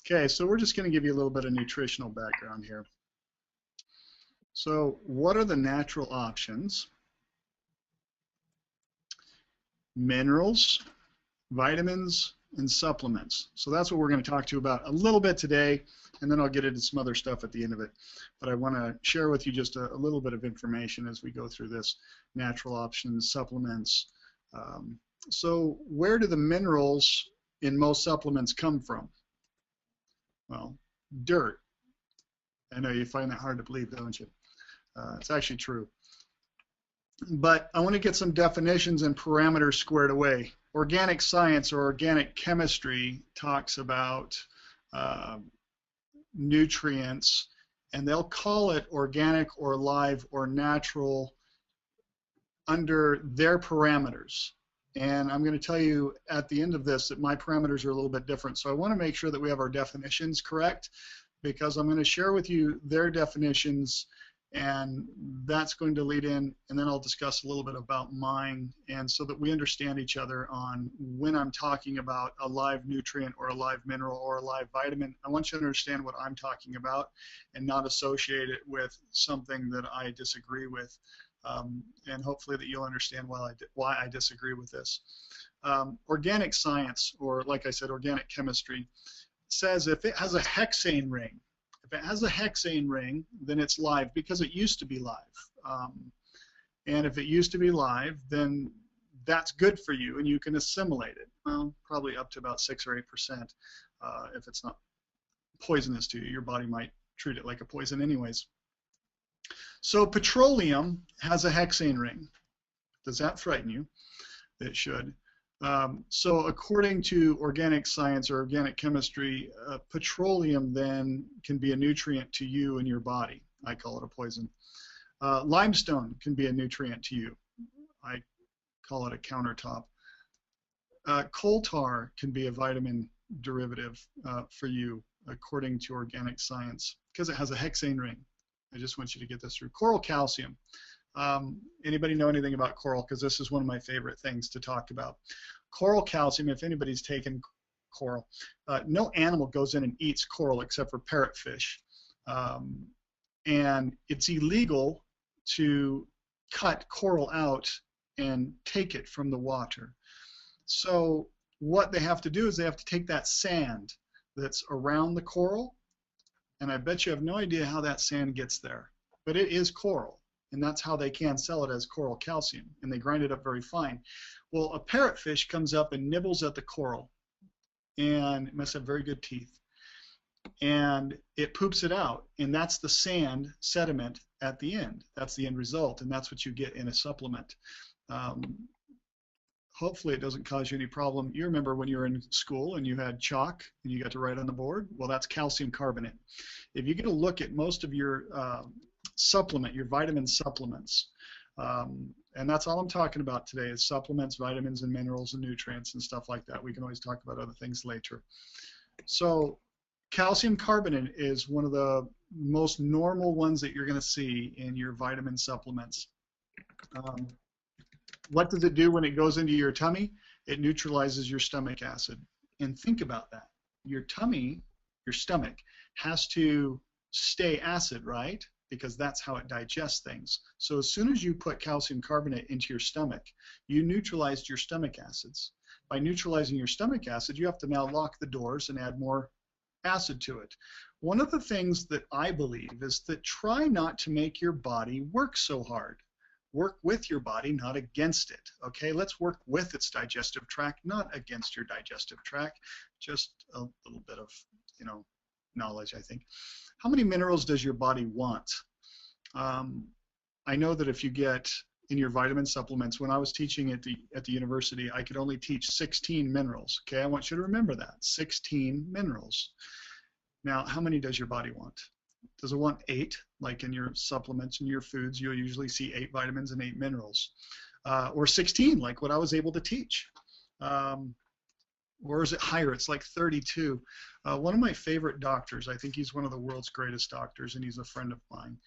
Okay, so we're just going to give you a little bit of nutritional background here. So what are the natural options? Minerals, vitamins, and supplements. So that's what we're going to talk to you about a little bit today, and then I'll get into some other stuff at the end of it. But I want to share with you just a little bit of information as we go through this: natural options, supplements. So where do the minerals in most supplements come from? Well, dirt. I know you find that hard to believe, don't you? It's actually true. But I want to get some definitions and parameters squared away. Organic science or organic chemistry talks about nutrients, and they'll call it organic or live or natural under their parameters. And I'm going to tell you at the end of this that my parameters are a little bit different. So I want to make sure that we have our definitions correct, because I'm going to share with you their definitions, and that's going to lead in, and then I'll discuss a little bit about mine, and so that we understand each other on when I'm talking about a live nutrient or a live mineral or a live vitamin. I want you to understand what I'm talking about and not associate it with something that I disagree with, and hopefully that you'll understand why I disagree with this. Organic science, or like I said, organic chemistry, says if it has a hexane ring, then it's live because it used to be live. And if it used to be live, then that's good for you and you can assimilate it. Well, probably up to about 6 or 8%. If it's not poisonous to you, your body might treat it like a poison anyways. So petroleum has a hexane ring. Does that frighten you? It should. So according to organic science or organic chemistry, petroleum then can be a nutrient to you and your body. I call it a poison. Limestone can be a nutrient to you. I call it a countertop. Coal tar can be a vitamin derivative for you, according to organic science, because it has a hexane ring. I just want you to get this through. Coral calcium. Anybody know anything about coral? Because this is one of my favorite things to talk about. Coral calcium, if anybody's taken coral, no animal goes in and eats coral except for parrotfish. And it's illegal to cut coral out and take it from the water. So what they have to do is they have to take that sand that's around the coral, and I bet you have no idea how that sand gets there, but it is coral. And that's how they can sell it as coral calcium, and they grind it up very fine. Well, a parrotfish comes up and nibbles at the coral, and it must have very good teeth, and it poops it out, and that's the sand sediment at the end. That's the end result, and that's what you get in a supplement. Hopefully it doesn't cause you any problem. You remember when you were in school and you had chalk and you got to write on the board? Well, that's calcium carbonate. If you get a look at most of your supplement, your vitamin supplements, and that's all I'm talking about today is supplements, vitamins, and minerals and nutrients and stuff like that. We can always talk about other things later. So calcium carbonate is one of the most normal ones that you're going to see in your vitamin supplements. What does it do when it goes into your tummy? It neutralizes your stomach acid. And think about that. Your tummy, your stomach, has to stay acid, right? Because that's how it digests things. So as soon as you put calcium carbonate into your stomach, you neutralized your stomach acids. By neutralizing your stomach acid, you have to now lock the doors and add more acid to it. One of the things that I believe is that try not to make your body work so hard. Work with your body, not against it. Okay, let's work with its digestive tract, not against your digestive tract. Just a little bit of, knowledge, I think. How many minerals does your body want? I know that if you get in your vitamin supplements, when I was teaching at the university, I could only teach 16 minerals. Okay, I want you to remember that, 16 minerals. Now, how many does your body want? Does it want 8? Like in your supplements and your foods, you'll usually see 8 vitamins and 8 minerals. Or 16, like what I was able to teach. Or is it higher? It's like 32. One of my favorite doctors, I think he's one of the world's greatest doctors, and he's a friend of mine.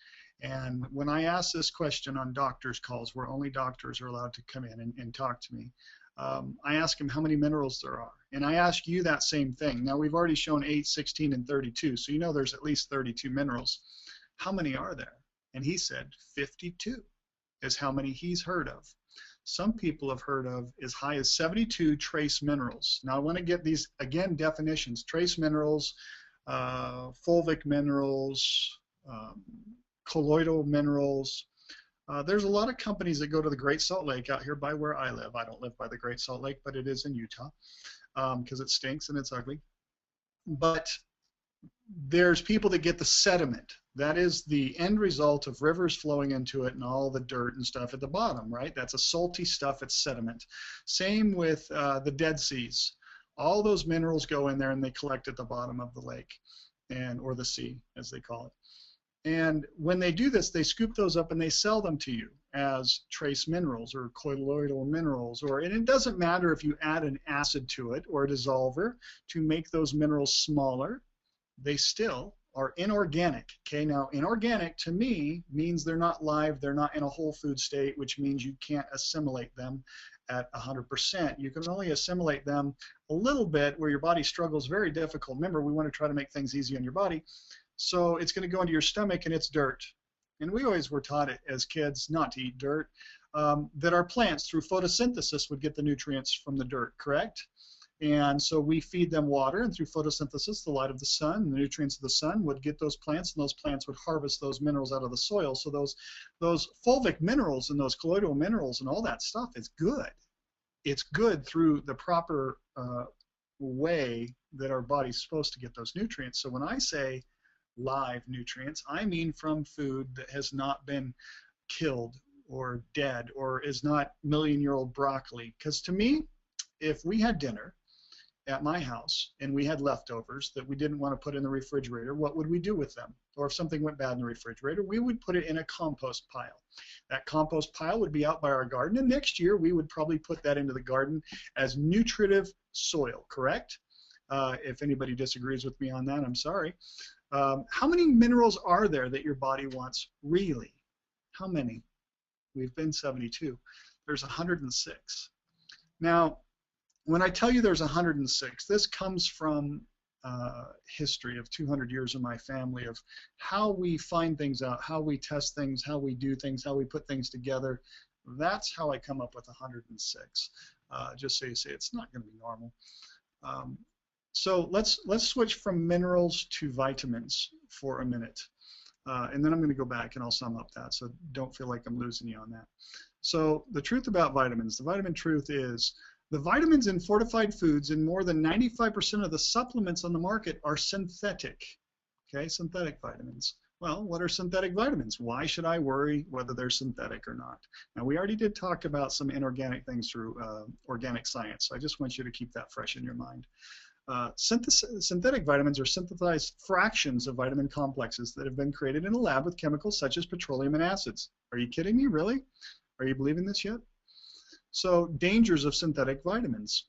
And when I ask this question on doctors' calls, where only doctors are allowed to come in and talk to me, I ask him how many minerals there are. And I ask you that same thing. Now, we've already shown 8, 16, and 32, so you know there's at least 32 minerals. How many are there? And he said 52 is how many he's heard of. Some people have heard of as high as 72 trace minerals. Now, I want to get these, again, definitions. Trace minerals, fulvic minerals, colloidal minerals. There's a lot of companies that go to the Great Salt Lake out here by where I live. I don't live by the Great Salt Lake, but it is in Utah because it stinks and it's ugly. But there's people that get the sediment. That is the end result of rivers flowing into it and all the dirt and stuff at the bottom, right? That's a salty stuff, it's sediment. Same with the Dead Seas. All those minerals go in there and they collect at the bottom of the lake, or the sea, as they call it. And when they do this, they scoop those up and they sell them to you as trace minerals or colloidal minerals, and it doesn't matter if you add an acid to it or a dissolver to make those minerals smaller, they still are inorganic. Okay, now inorganic to me means they're not live, they're not in a whole food state, which means you can't assimilate them at 100%. You can only assimilate them a little bit where your body struggles, very difficult. Remember, we want to try to make things easy on your body. So it's going to go into your stomach and it's dirt. And we always were taught it as kids not to eat dirt, that our plants through photosynthesis would get the nutrients from the dirt, correct? And so we feed them water, and through photosynthesis, the light of the sun and the nutrients of the sun would get those plants, and those plants would harvest those minerals out of the soil. So those fulvic minerals and those colloidal minerals and all that stuff is good. It's good through the proper way that our body's supposed to get those nutrients. So when I say live nutrients, I mean from food that has not been killed or dead or is not million-year-old broccoli. Because to me, if we had dinner at my house and we had leftovers that we didn't want to put in the refrigerator, what would we do with them? Or if something went bad in the refrigerator, we would put it in a compost pile. That compost pile would be out by our garden, and next year we would probably put that into the garden as nutritive soil, correct? If anybody disagrees with me on that, I'm sorry. How many minerals are there that your body wants really? How many? We've been 72. There's 106. Now, when I tell you there's 106, this comes from history of 200 years of my family of how we find things out, how we test things, how we do things, how we put things together. That's how I come up with 106. Just so you say it's not going to be normal. So let's switch from minerals to vitamins for a minute. And then I'm going to go back and I'll sum up that, so don't feel like I'm losing you on that. So the truth about vitamins, the vitamin truth is the vitamins in fortified foods and more than 95% of the supplements on the market are synthetic. Okay, synthetic vitamins. Well, what are synthetic vitamins? Why should I worry whether they're synthetic or not? Now, we already did talk about some inorganic things through organic science, so I just want you to keep that fresh in your mind. Synthetic vitamins are synthesized fractions of vitamin complexes that have been created in a lab with chemicals such as petroleum and acids. Are you kidding me, really? Are you believing this yet? So, dangers of synthetic vitamins.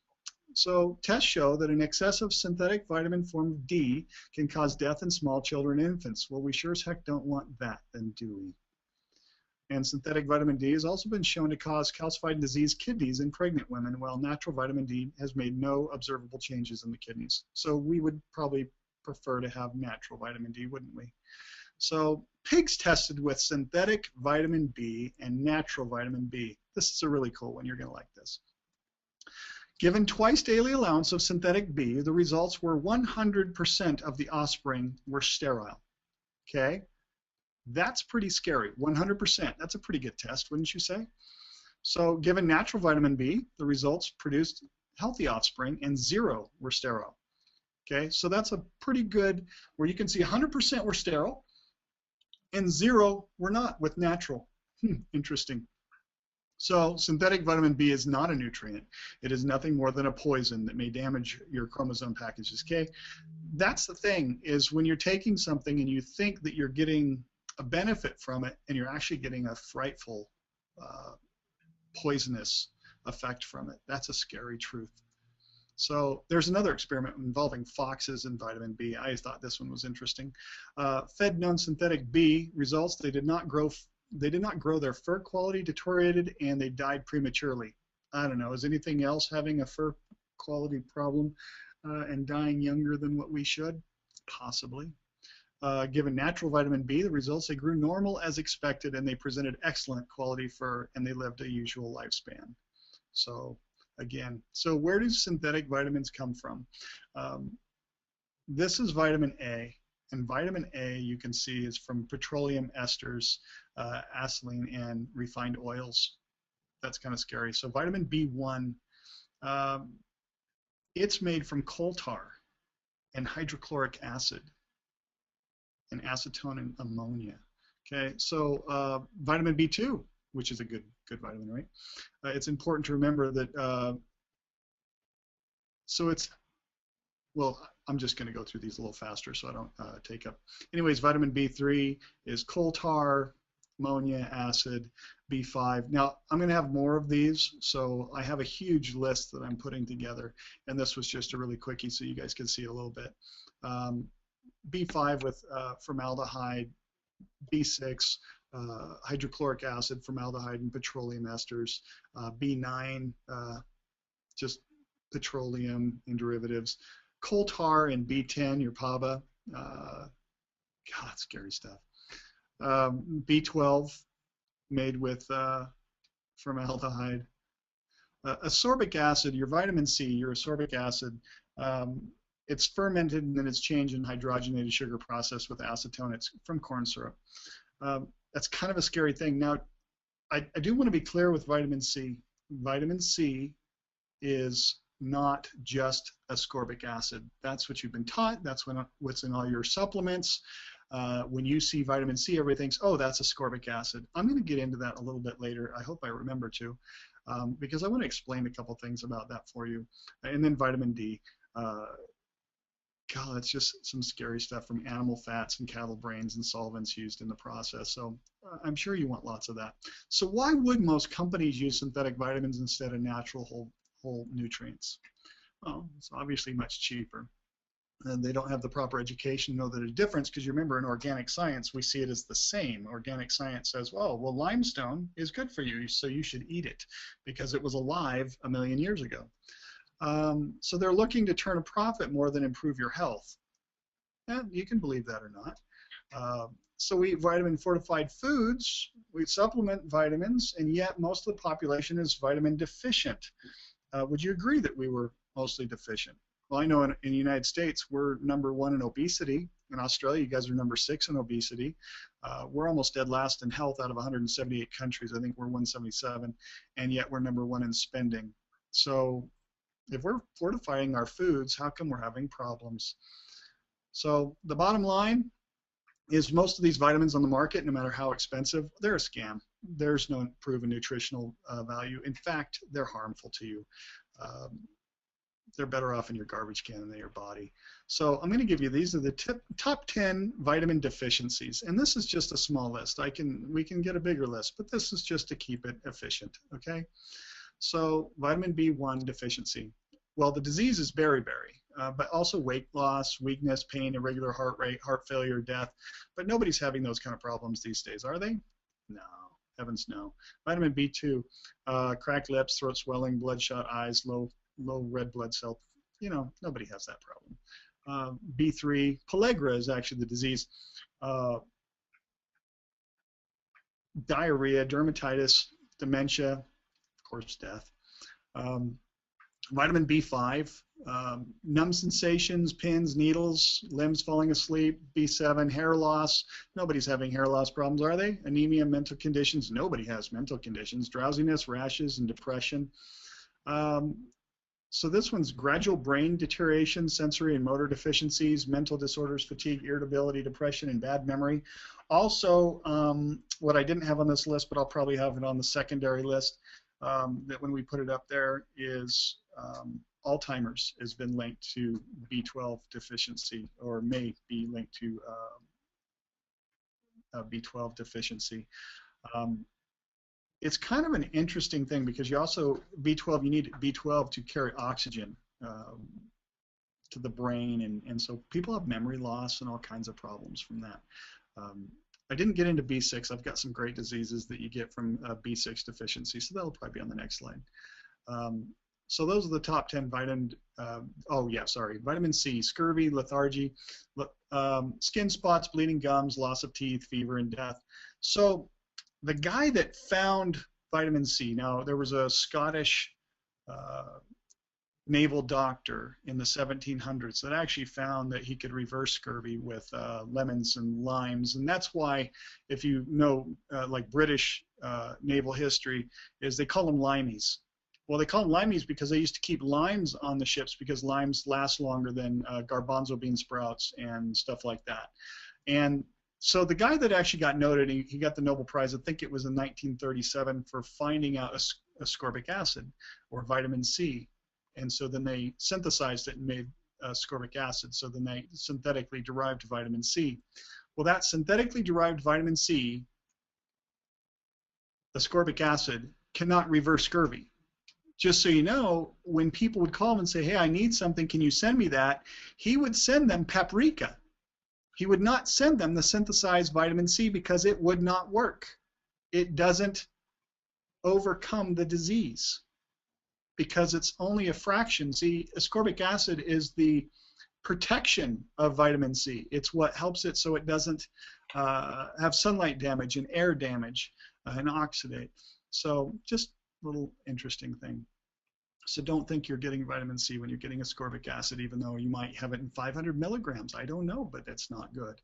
So, tests show that an excessive synthetic vitamin form D can cause death in small children and infants. Well, we sure as heck don't want that, then, do we? And synthetic vitamin D has also been shown to cause calcified and diseased kidneys in pregnant women, while natural vitamin D has made no observable changes in the kidneys. So we would probably prefer to have natural vitamin D, wouldn't we? So pigs tested with synthetic vitamin B and natural vitamin B. This is a really cool one. You're going to like this. Given twice daily allowance of synthetic B, the results were 100% of the offspring were sterile. Okay? That's pretty scary. 100%. That's a pretty good test, wouldn't you say? So given natural vitamin B, the results produced healthy offspring and 0 were sterile. Okay? So that's a pretty good, where you can see 100% were sterile and 0 were not with natural. Interesting. So synthetic vitamin B is not a nutrient. It is nothing more than a poison that may damage your chromosome packages. Okay? That's the thing, is when you're taking something and you think that you're getting a benefit from it, and you're actually getting a frightful, poisonous effect from it. That's a scary truth. So there's another experiment involving foxes and vitamin B. I thought this one was interesting. Fed non-synthetic B results, they did not grow their fur quality deteriorated, and they died prematurely. I don't know. Is anything else having a fur quality problem and dying younger than what we should? Possibly. Given natural vitamin B, the results, they grew normal as expected, and they presented excellent quality fur, and they lived a usual lifespan. So again, so where do synthetic vitamins come from? This is vitamin A, and vitamin A, you can see, is from petroleum esters, acetylene, and refined oils. That's kind of scary. So vitamin B1, it's made from coal tar and hydrochloric acid and acetone and ammonia. Okay, so vitamin B2, which is a good vitamin, right? It's important to remember that. So it's, well, I'm just going to go through these a little faster so I don't take up. Anyways, vitamin B3 is coal tar, ammonia, acid, B5. Now, I'm going to have more of these, so I have a huge list that I'm putting together, and this was just a really quickie so you guys can see a little bit. B5 with formaldehyde, B6, hydrochloric acid, formaldehyde, and petroleum esters, B9, just petroleum and derivatives, coal tar and B10, your PABA, God, scary stuff. B12 made with formaldehyde. Ascorbic acid, your vitamin C, your ascorbic acid, it's fermented and then it's changed in hydrogenated sugar process with acetone. It's from corn syrup. That's kind of a scary thing. Now, I do want to be clear with vitamin C. Vitamin C is not just ascorbic acid. That's what you've been taught. That's what's in all your supplements. When you see vitamin C, everybody thinks, oh, that's ascorbic acid. I'm going to get into that a little bit later. I hope I remember to, because I want to explain a couple things about that for you. And then vitamin D. God, it's just some scary stuff from animal fats and cattle brains and solvents used in the process. So I'm sure you want lots of that. So why would most companies use synthetic vitamins instead of natural whole nutrients? Well, it's obviously much cheaper. And they don't have the proper education to know that a difference, because you remember in organic science, we see it as the same. Organic science says, well, limestone is good for you, so you should eat it because it was alive a million years ago. So they're looking to turn a profit more than improve your health. And you can believe that or not. So we eat vitamin fortified foods, we supplement vitamins, and yet most of the population is vitamin deficient. Would you agree that we were mostly deficient? Well, I know in the United States we're #1 in obesity. In Australia, you guys are #6 in obesity. We're almost dead last in health out of 178 countries. I think we're 177, and yet we're #1 in spending. So if we're fortifying our foods, how come we're having problems? So the bottom line is most of these vitamins on the market, no matter how expensive, they're a scam. There's no proven nutritional value. In fact, they're harmful to you. They're better off in your garbage can than in your body. So I'm going to give you, these are the top 10 vitamin deficiencies. And this is just a small list. We can get a bigger list, but this is just to keep it efficient, okay? So vitamin B1 deficiency. Well, the disease is beriberi, but also weight loss, weakness, pain, irregular heart rate, heart failure, death. But nobody's having those kind of problems these days, are they? No, heavens no. Vitamin B2, cracked lips, throat swelling, bloodshot eyes, low red blood cell. You know, nobody has that problem. B3, pellagra is actually the disease. Diarrhea, dermatitis, dementia, of course, death. Vitamin B5, numb sensations, pins, needles, limbs falling asleep. B7, hair loss. Nobody's having hair loss problems, are they? Anemia, mental conditions. Nobody has mental conditions. Drowsiness, rashes, and depression. So this one's gradual brain deterioration, sensory and motor deficiencies, mental disorders, fatigue, irritability, depression, and bad memory. Also, what I didn't have on this list, but I'll probably have it on the secondary list, that when we put it up there is Alzheimer's has been linked to B12 deficiency, or may be linked to B12 deficiency. It's kind of an interesting thing because you also, B12, you need B12 to carry oxygen to the brain, and so people have memory loss and all kinds of problems from that. I didn't get into B6. I've got some great diseases that you get from B6 deficiency, so that'll probably be on the next slide. So those are the top 10 vitamin, oh yeah, sorry, vitamin C, scurvy, lethargy, skin spots, bleeding gums, loss of teeth, fever, and death. So the guy that found vitamin C, now there was a Scottish naval doctor in the 1700s that actually found that he could reverse scurvy with lemons and limes, and that's why, if you know like British naval history, is they call them limeys. Well, they call them limeys because they used to keep limes on the ships because limes last longer than garbanzo bean sprouts and stuff like that. And so the guy that actually got noted, he got the Nobel Prize, I think it was in 1937, for finding out ascorbic acid or vitamin C. And so then they synthesized it and made ascorbic acid. So then they synthetically derived vitamin C. Well, that synthetically derived vitamin C, ascorbic acid, cannot reverse scurvy. Just so you know, when people would call him and say, hey, I need something, can you send me that? He would send them paprika. He would not send them the synthesized vitamin C because it would not work. It doesn't overcome the disease because it's only a fraction. See, ascorbic acid is the protection of vitamin C. It's what helps it so it doesn't have sunlight damage and air damage and oxidate. So just a little interesting thing. So don't think you're getting vitamin C when you're getting ascorbic acid, even though you might have it in 500 milligrams. I don't know, but it's not good.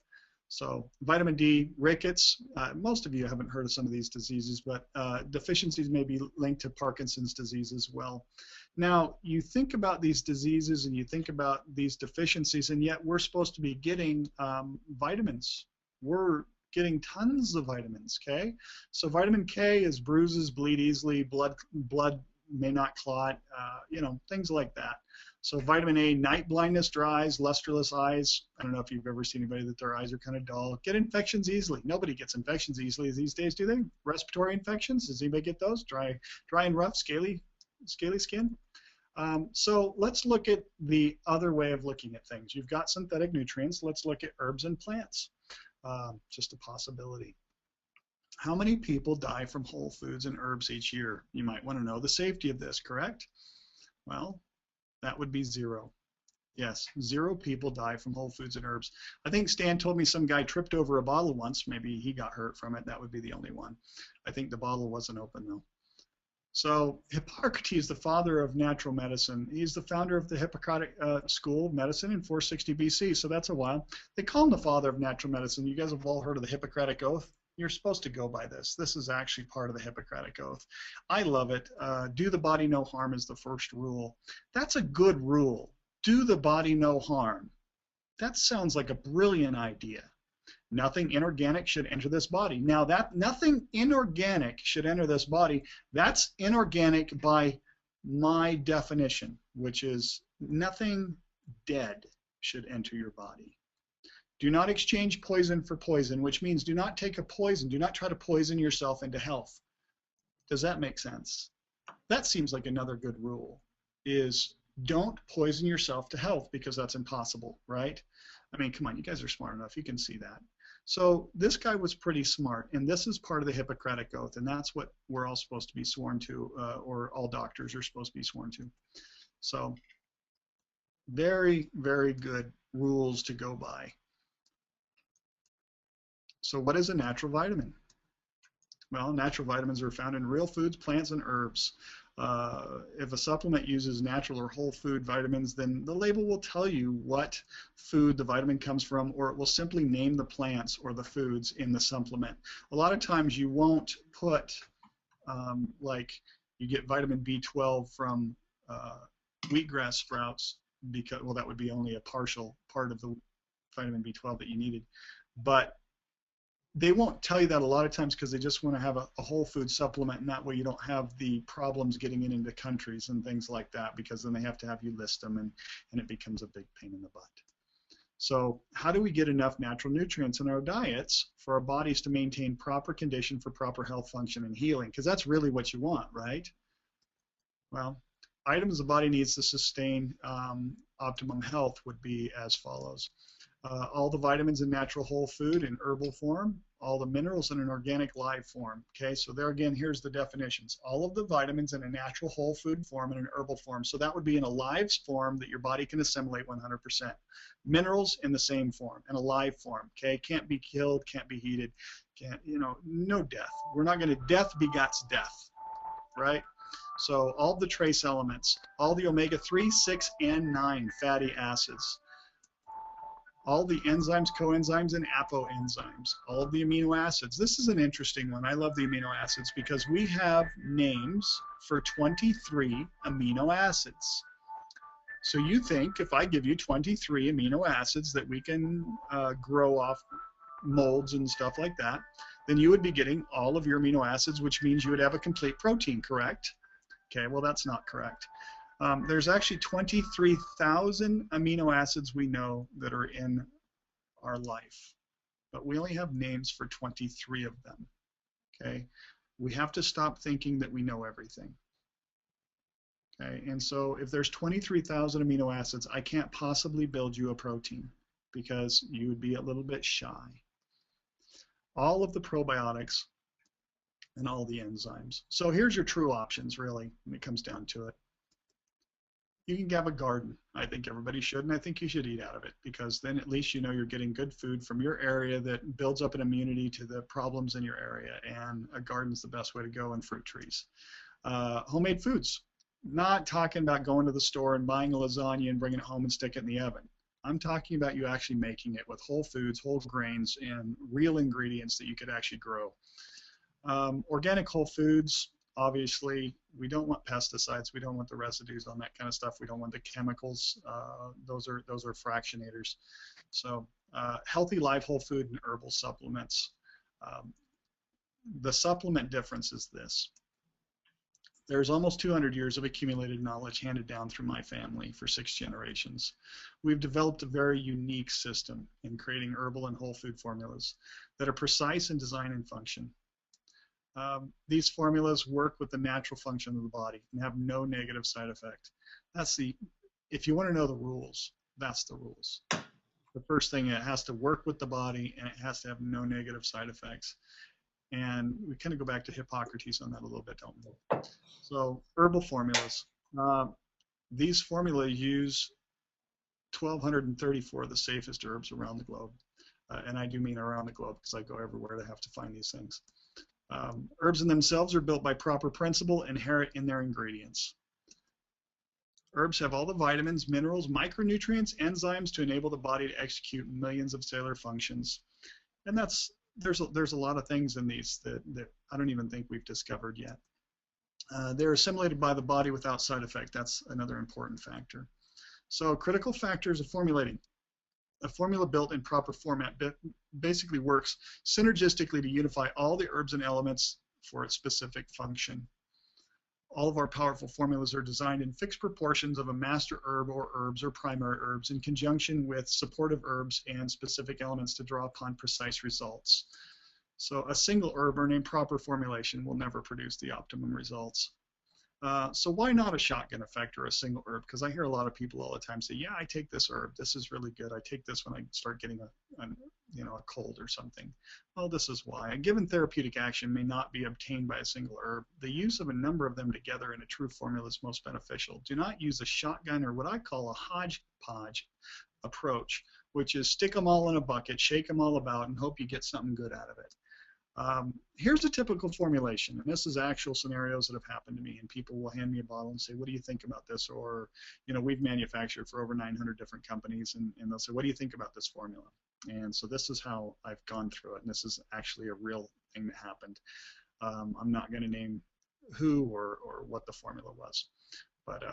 So vitamin D, rickets, most of you haven't heard of some of these diseases, but deficiencies may be linked to Parkinson's disease as well. Now, you think about these diseases and you think about these deficiencies, and yet we're supposed to be getting vitamins. We're getting tons of vitamins, okay? So vitamin K is bruises, bleed easily, blood may not clot, you know, things like that. So vitamin A, night blindness, dry eyes, lusterless eyes. I don't know if you've ever seen anybody that their eyes are kind of dull. Get infections easily. Nobody gets infections easily these days, do they? Respiratory infections, does anybody get those? Dry and rough, scaly skin. So let's look at the other way of looking at things. You've got synthetic nutrients. Let's look at herbs and plants. Just a possibility. How many people die from whole foods and herbs each year? You might want to know the safety of this, correct? Well, that would be 0. Yes, 0 people die from whole foods and herbs. I think Stan told me some guy tripped over a bottle once. Maybe he got hurt from it. That would be the only one. I think the bottle wasn't open, though. So Hippocrates, the father of natural medicine, he's the founder of the Hippocratic School of Medicine in 460 BC, so that's a while. They call him the father of natural medicine. You guys have all heard of the Hippocratic Oath. You're supposed to go by this. This is actually part of the Hippocratic Oath. I love it. Do the body no harm is the first rule. That's a good rule. Do the body no harm. That sounds like a brilliant idea. Nothing inorganic should enter this body. Now, that nothing inorganic should enter this body, that's inorganic by my definition, which is nothing dead should enter your body. Do not exchange poison for poison, which means do not take a poison. Do not try to poison yourself into health. Does that make sense? That seems like another good rule, is don't poison yourself to health, because that's impossible, right? I mean, come on, you guys are smart enough. You can see that. So this guy was pretty smart, and this is part of the Hippocratic Oath, and that's what we're all supposed to be sworn to, or all doctors are supposed to be sworn to. So very, very good rules to go by. So what is a natural vitamin? Well, natural vitamins are found in real foods, plants, and herbs. If a supplement uses natural or whole food vitamins, then the label will tell you what food the vitamin comes from, or it will simply name the plants or the foods in the supplement. A lot of times you won't put, like you get vitamin B12 from wheatgrass sprouts, because, well, that would be only a partial part of the vitamin B12 that you needed. But they won't tell you that a lot of times because they just want to have a whole food supplement, and that way you don't have the problems getting it into countries and things like that, because then they have to have you list them, and it becomes a big pain in the butt. So how do we get enough natural nutrients in our diets for our bodies to maintain proper condition for proper health, function, and healing? Because that's really what you want, right? Well, items the body needs to sustain optimum health would be as follows. All the vitamins in natural whole food in herbal form, all the minerals in an organic live form. Okay, so there again, here's the definitions. All of the vitamins in a natural whole food form and an herbal form. So that would be in a live form that your body can assimilate 100%. Minerals in the same form, in a live form. Okay, can't be killed, can't be heated, can't, no death. We're not going to, death begets death, right? So all the trace elements, all the omega-3, 6, and 9 fatty acids, all the enzymes, coenzymes, and apoenzymes, all of the amino acids. This is an interesting one. I love the amino acids because we have names for 23 amino acids. So you think if I give you 23 amino acids that we can grow off molds and stuff like that, then you would be getting all of your amino acids, which means you would have a complete protein, correct? Okay, well, that's not correct. There's actually 23,000 amino acids we know that are in our life, but we only have names for 23 of them. Okay, we have to stop thinking that we know everything. Okay, and so if there's 23,000 amino acids, I can't possibly build you a protein because you would be a little bit shy. All of the probiotics and all the enzymes. So here's your true options, really, when it comes down to it. You can have a garden. I think everybody should, and I think you should eat out of it because then at least you know you're getting good food from your area that builds up an immunity to the problems in your area, and a garden's the best way to go, and fruit trees. Homemade foods. Not talking about going to the store and buying a lasagna and bringing it home and sticking it in the oven. I'm talking about you actually making it with whole foods, whole grains, and real ingredients that you could actually grow. Organic whole foods, obviously, we don't want pesticides. We don't want the residues on that kind of stuff. We don't want the chemicals. Those are fractionators. So healthy live whole food and herbal supplements. The supplement difference is this. There's almost 200 years of accumulated knowledge handed down through my family for 6 generations. We've developed a very unique system in creating herbal and whole food formulas that are precise in design and function. These formulas work with the natural function of the body and have no negative side effect. If you want to know the rules, that's the rules. The first thing, it has to work with the body and it has to have no negative side effects. And we kind of go back to Hippocrates on that a little bit, don't we? So herbal formulas. These formulas use 1,234 of the safest herbs around the globe. And I do mean around the globe because I go everywhere to have to find these things. Herbs in themselves are built by proper principle inherent in their ingredients. Herbs have all the vitamins, minerals, micronutrients, enzymes to enable the body to execute millions of cellular functions. And there's a lot of things in these that I don't even think we've discovered yet. They're assimilated by the body without side effect. That's another important factor. So critical factors of formulating. A formula built in proper format basically works synergistically to unify all the herbs and elements for its specific function. All of our powerful formulas are designed in fixed proportions of a master herb or herbs or primary herbs in conjunction with supportive herbs and specific elements to draw upon precise results. So a single herb or an improper formulation will never produce the optimum results. So why not a shotgun effect or a single herb? Because I hear a lot of people all the time say, yeah, I take this herb. This is really good. I take this when I start getting a cold or something. Well, this is why. A given therapeutic action may not be obtained by a single herb. The use of a number of them together in a true formula is most beneficial. Do not use a shotgun or what I call a hodgepodge approach, which is stick them all in a bucket, shake them all about, and hope you get something good out of it. Here's a typical formulation, and this is actual scenarios that have happened to me, and people will hand me a bottle and say, what do you think about this? Or, we've manufactured for over 900 different companies, and they'll say, what do you think about this formula? And so this is how I've gone through it, and this is actually a real thing that happened. I'm not going to name who or what the formula was, but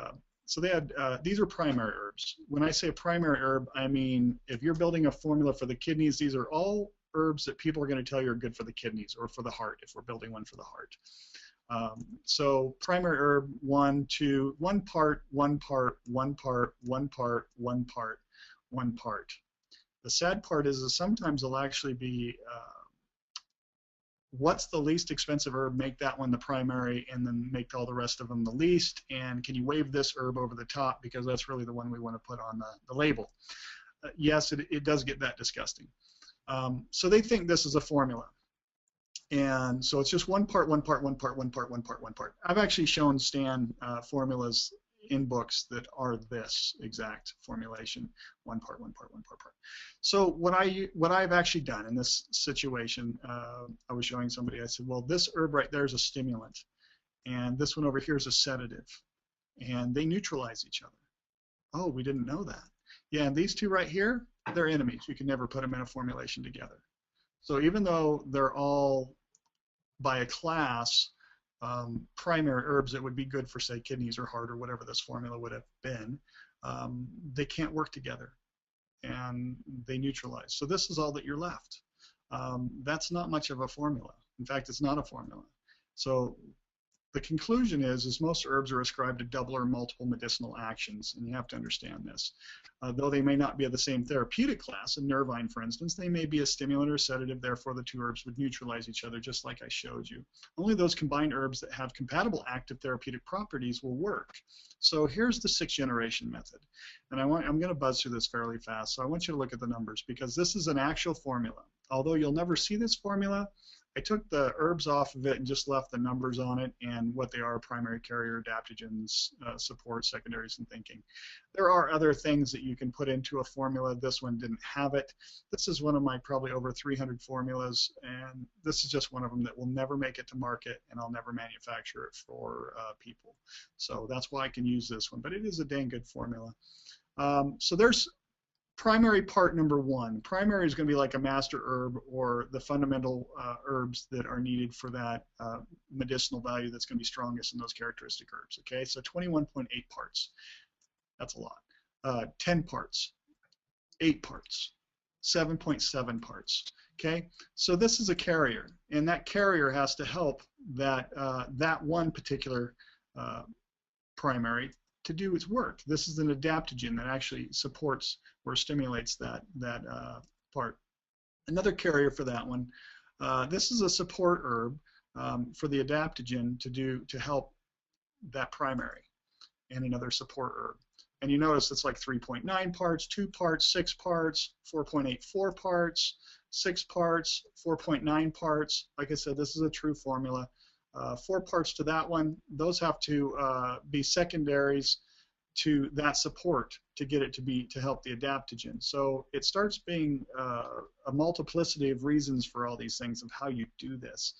so they had, these are primary herbs. When I say a primary herb, I mean if you're building a formula for the kidneys, these are all herbs that people are going to tell you are good for the kidneys or for the heart if we're building one for the heart. So primary herb, 1 part, 1 part, 1 part, 1 part, 1 part, 1 part. The sad part is that sometimes it'll actually be what's the least expensive herb, make that one the primary, and then make all the rest of them the least, and can you wave this herb over the top because that's really the one we want to put on the label. Yes, it does get that disgusting. So they think this is a formula. And so it's just one part, one part, one part, one part, one part, one part. I've actually shown Stan formulas in books that are this exact formulation, one part, one part, one part, part. So what I've actually done in this situation, I was showing somebody, I said, well, this herb right there is a stimulant, and this one over here is a sedative, and they neutralize each other. Oh, we didn't know that. Yeah, and these two right here, they're enemies. You can never put them in a formulation together. So even though they're all by a class primary herbs that would be good for, say, kidneys or heart or whatever this formula would have been, they can't work together, and they neutralize. So this is all that you're left. That's not much of a formula. In fact, it's not a formula. So the conclusion is most herbs are ascribed to double or multiple medicinal actions, and you have to understand this. Though they may not be of the same therapeutic class, in nervine, for instance, they may be a stimulant or sedative, therefore the two herbs would neutralize each other, just like I showed you. Only those combined herbs that have compatible active therapeutic properties will work. So here's the 6th generation method. And I'm going to buzz through this fairly fast, so I want you to look at the numbers, because this is an actual formula. Although you'll never see this formula, I took the herbs off of it and just left the numbers on it and what they are: primary, carrier, adaptogens, support, secondaries, and thinking. There are other things that you can put into a formula. This one didn't have it. This is one of my probably over 300 formulas, and this is just one of them that will never make it to market, and I'll never manufacture it for people. So that's why I can use this one, but it is a dang good formula. So there's primary part number 1. Primary is going to be like a master herb, or the fundamental herbs that are needed for that medicinal value that's going to be strongest in those characteristic herbs. Okay, so 21.8 parts. That's a lot. 10 parts, 8 parts, 7.7 parts. Okay, so this is a carrier, and that carrier has to help that that one particular primary to do its work. This is an adaptogen that actually supports or stimulates that part. Another carrier for that one. This is a support herb for the adaptogen to help that primary, and another support herb. And you notice it's like 3.9 parts, 2 parts, 6 parts, 4.84 parts, 6 parts, 4.9 parts. Like I said, this is a true formula. 4 parts to that one. Those have to be secondaries to that support to get it to help the adaptogen. So it starts being a multiplicity of reasons for all these things of how you do this.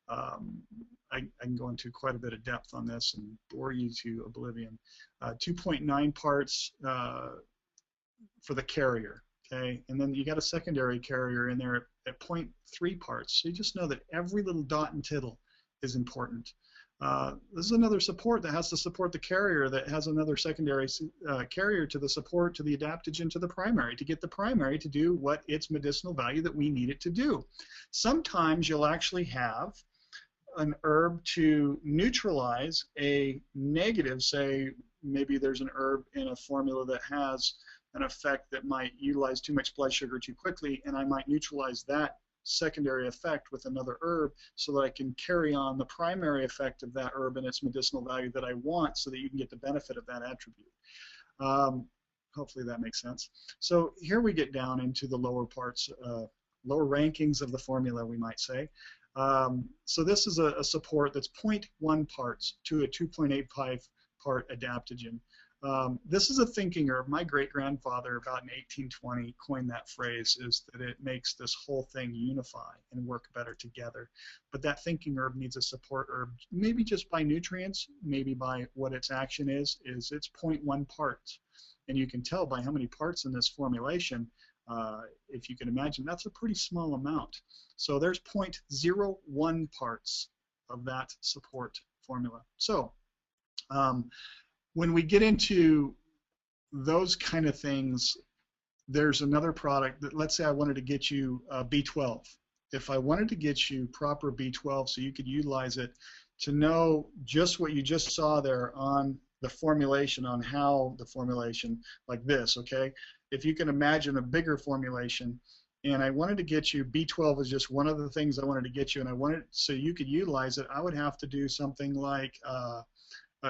I can go into quite a bit of depth on this and bore you to oblivion. 2.9 parts for the carrier, okay? And then you got a secondary carrier in there at 0.3 parts. So you just know that every little dot and tittle is important. This is another support that has to support the carrier that has another secondary carrier to the support to the adaptogen to the primary to get the primary to do what its medicinal value that we need it to do. Sometimes you'll actually have an herb to neutralize a negative. Say maybe there's an herb in a formula that has an effect that might utilize too much blood sugar too quickly, and I might neutralize that secondary effect with another herb so that I can carry on the primary effect of that herb and its medicinal value that I want, so that you can get the benefit of that attribute. Hopefully that makes sense. So here we get down into the lower parts, lower rankings of the formula, we might say. So this is a support that's 0.1 parts to a 2.85 part adaptogen. This is a thinking herb. My great-grandfather, about in 1820, coined that phrase, is that it makes this whole thing unify and work better together. But that thinking herb needs a support herb, maybe just by nutrients, maybe by what its action is it's 0.1 parts. And you can tell by how many parts in this formulation, if you can imagine, that's a pretty small amount. So there's 0.01 parts of that support formula. So when we get into those kind of things, there's another product that, let's say I wanted to get you B12. If I wanted to get you proper B12 so you could utilize it to know just what you just saw there on the formulation, on how the formulation, like this, okay? If you can imagine a bigger formulation, and I wanted to get you, B12 is just one of the things I wanted to get you, and I wanted so you could utilize it, I would have to do something like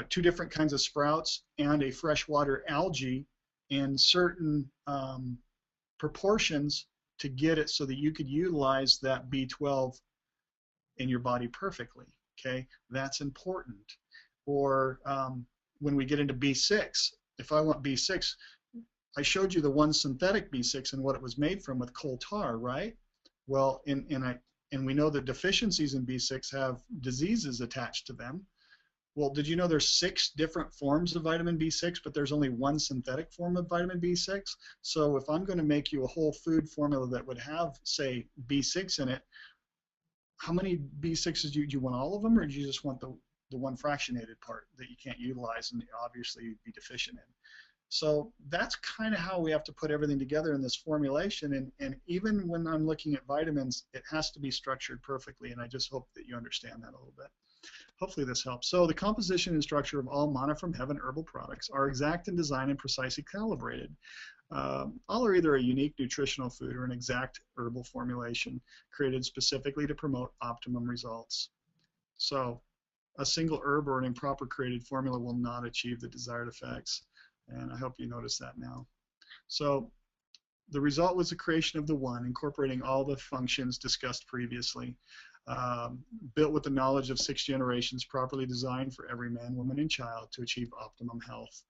2 different kinds of sprouts and a freshwater algae in certain proportions to get it so that you could utilize that B12 in your body perfectly. Okay, that's important. Or when we get into B6, if I want B6, I showed you the one synthetic B6 and what it was made from with coal tar, right? Well, and we know that deficiencies in B6 have diseases attached to them. Well, did you know there's 6 different forms of vitamin B6, but there's only one synthetic form of vitamin B6? So if I'm going to make you a whole food formula that would have, say, B6 in it, how many B6s do you want? All of them, or do you just want the one fractionated part that you can't utilize and obviously be deficient in? So that's kind of how we have to put everything together in this formulation. And even when I'm looking at vitamins, it has to be structured perfectly. And I just hope that you understand that a little bit. Hopefully this helps. So the composition and structure of all manna from heaven herbal products are exact in design and precisely calibrated. All are either a unique nutritional food or an exact herbal formulation created specifically to promote optimum results. So a single herb or an improper created formula will not achieve the desired effects. And I hope you notice that now. So the result was the creation of the One, incorporating all the functions discussed previously, built with the knowledge of 6 generations, properly designed for every man, woman, and child to achieve optimum health.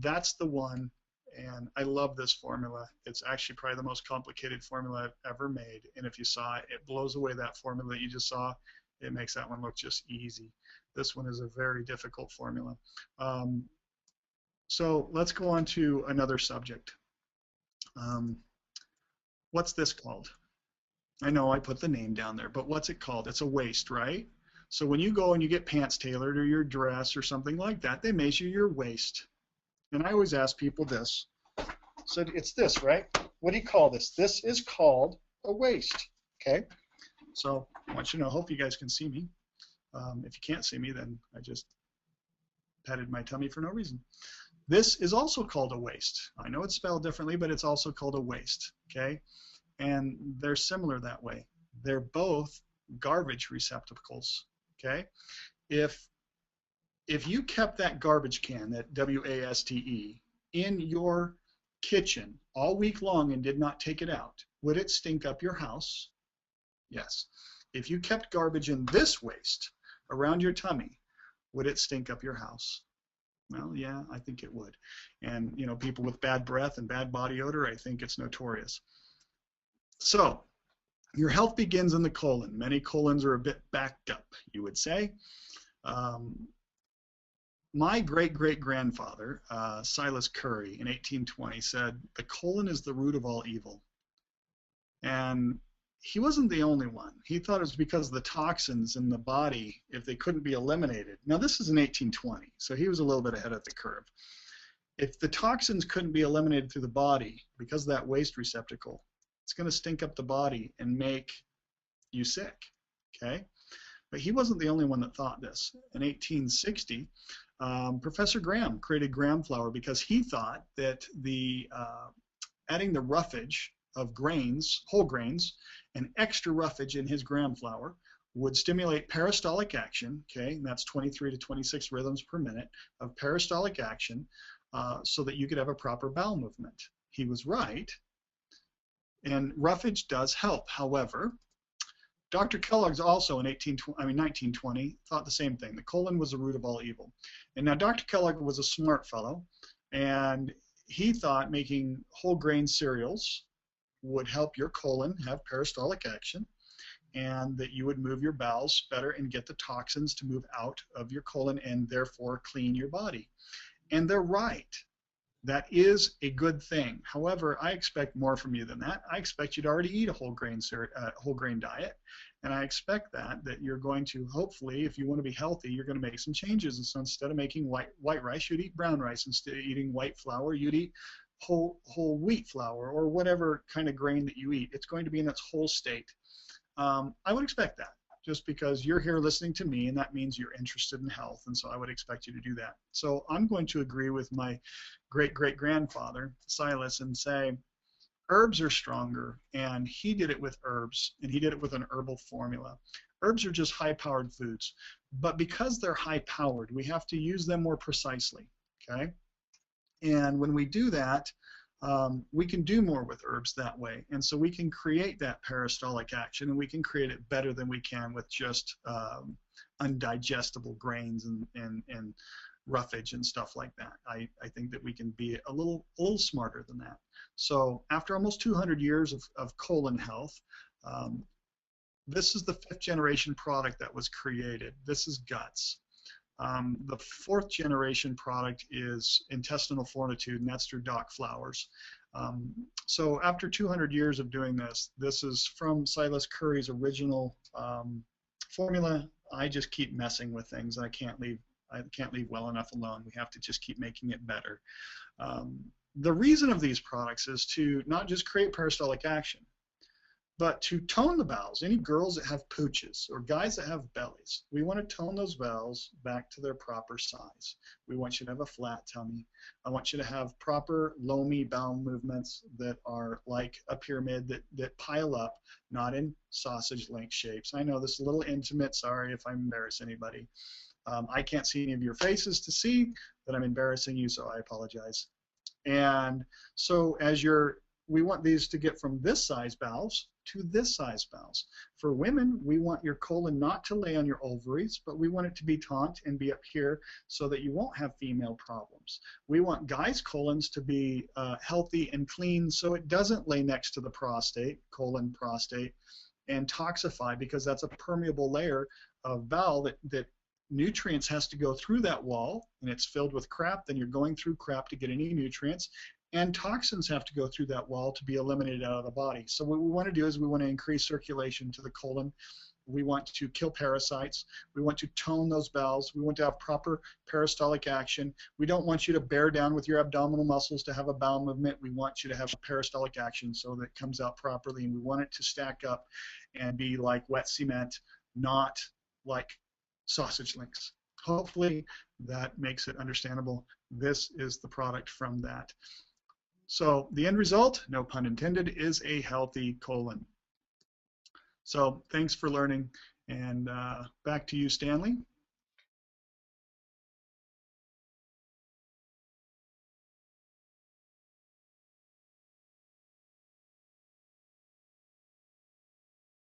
That's the One, and I love this formula. It's actually probably the most complicated formula I've ever made, and if you saw it, it blows away that formula that you just saw. It makes that one look just easy. This one is a very difficult formula. So let's go on to another subject. What's this called? I know I put the name down there, but what's it called? It's a waist, right? So when you go and you get pants tailored or your dress or something like that, they measure your waist. And I always ask people this. So it's this, right? What do you call this? This is called a waist, okay? So I want you to know, hope you guys can see me. If you can't see me, then I just patted my tummy for no reason. This is also called a waist. I know it's spelled differently, but it's also called a waist, okay? And they're similar that way. They're both garbage receptacles, okay? If you kept that garbage can, that W-A-S-T-E, in your kitchen all week long and did not take it out, would it stink up your house? Yes. If you kept garbage in this waist around your tummy, would it stink up your house? Well, yeah, I think it would. And, you know, people with bad breath and bad body odor, I think it's notorious. So, your health begins in the colon. Many colons are a bit backed up, you would say. My great-great-grandfather, Silas Curry, in 1820, said, "The colon is the root of all evil." And he wasn't the only one. He thought it was because of the toxins in the body, if they couldn't be eliminated. Now, this is in 1820, so he was a little bit ahead of the curve. If the toxins couldn't be eliminated through the body because of that waste receptacle, it's going to stink up the body and make you sick, okay? But he wasn't the only one that thought this. In 1860, Professor Graham created Graham flour because he thought that adding the roughage of grains, whole grains, and extra roughage in his Graham flour would stimulate peristaltic action, okay, and that's 23 to 26 rhythms per minute of peristaltic action, so that you could have a proper bowel movement. He was right, and roughage does help. However, Dr. Kellogg's also in 1920 thought the same thing. The colon was the root of all evil. And now Dr. Kellogg was a smart fellow, and he thought making whole grain cereals would help your colon have peristaltic action, and that you would move your bowels better and get the toxins to move out of your colon and therefore clean your body. And they're right. That is a good thing. However, I expect more from you than that. I expect you to already eat a whole grain diet, and I expect that you're going to, hopefully, if you want to be healthy, you're going to make some changes. And so instead of making white rice, you'd eat brown rice. Instead of eating white flour, you'd eat whole wheat flour, or whatever kind of grain that you eat. It's going to be in its whole state. I would expect that, just because you're here listening to me, and that means you're interested in health, and so I would expect you to do that. So I'm going to agree with my great-great-grandfather, Silas, and say herbs are stronger, and he did it with herbs, and he did it with an herbal formula. Herbs are just high-powered foods, but because they're high-powered, we have to use them more precisely, okay? And when we do that, we can do more with herbs that way. And so we can create that peristaltic action, and we can create it better than we can with just undigestible grains and roughage and stuff like that. I think that we can be a little smarter than that. So after almost 200 years of colon health, this is the 5th generation product that was created. This is guts. The 4th generation product is intestinal fortitude, and that's through Doc Flowers. So after 200 years of doing this, this is from Silas Curry's original formula. I just keep messing with things. I can't leave well enough alone. We have to just keep making it better. The reason of these products is to not just create peristaltic action, but to tone the bowels. Any girls that have pooches or guys that have bellies, we want to tone those bowels back to their proper size. We want you to have a flat tummy. I want you to have proper loamy bowel movements that are like a pyramid that pile up, not in sausage link shapes. I know this is a little intimate. Sorry if I embarrass anybody. I can't see any of your faces to see that I'm embarrassing you, so I apologize. And so we want these to get from this size bowels to this size bowels. For women, we want your colon not to lay on your ovaries, but we want it to be taut and be up here so that you won't have female problems. We want guys' colons to be healthy and clean so it doesn't lay next to the prostate, colon, prostate, and toxify, because that's a permeable layer of bowel that nutrients has to go through that wall, and it's filled with crap. Then you're going through crap to get any nutrients, and toxins have to go through that wall to be eliminated out of the body. So what we want to do is we want to increase circulation to the colon. We want to kill parasites. We want to tone those bowels. We want to have proper peristaltic action. We don't want you to bear down with your abdominal muscles to have a bowel movement. We want you to have peristaltic action so that it comes out properly, and we want it to stack up and be like wet cement, not like sausage links. Hopefully that makes it understandable. This is the product from that. So the end result, no pun intended, is a healthy colon. So thanks for learning, and back to you, Stanley.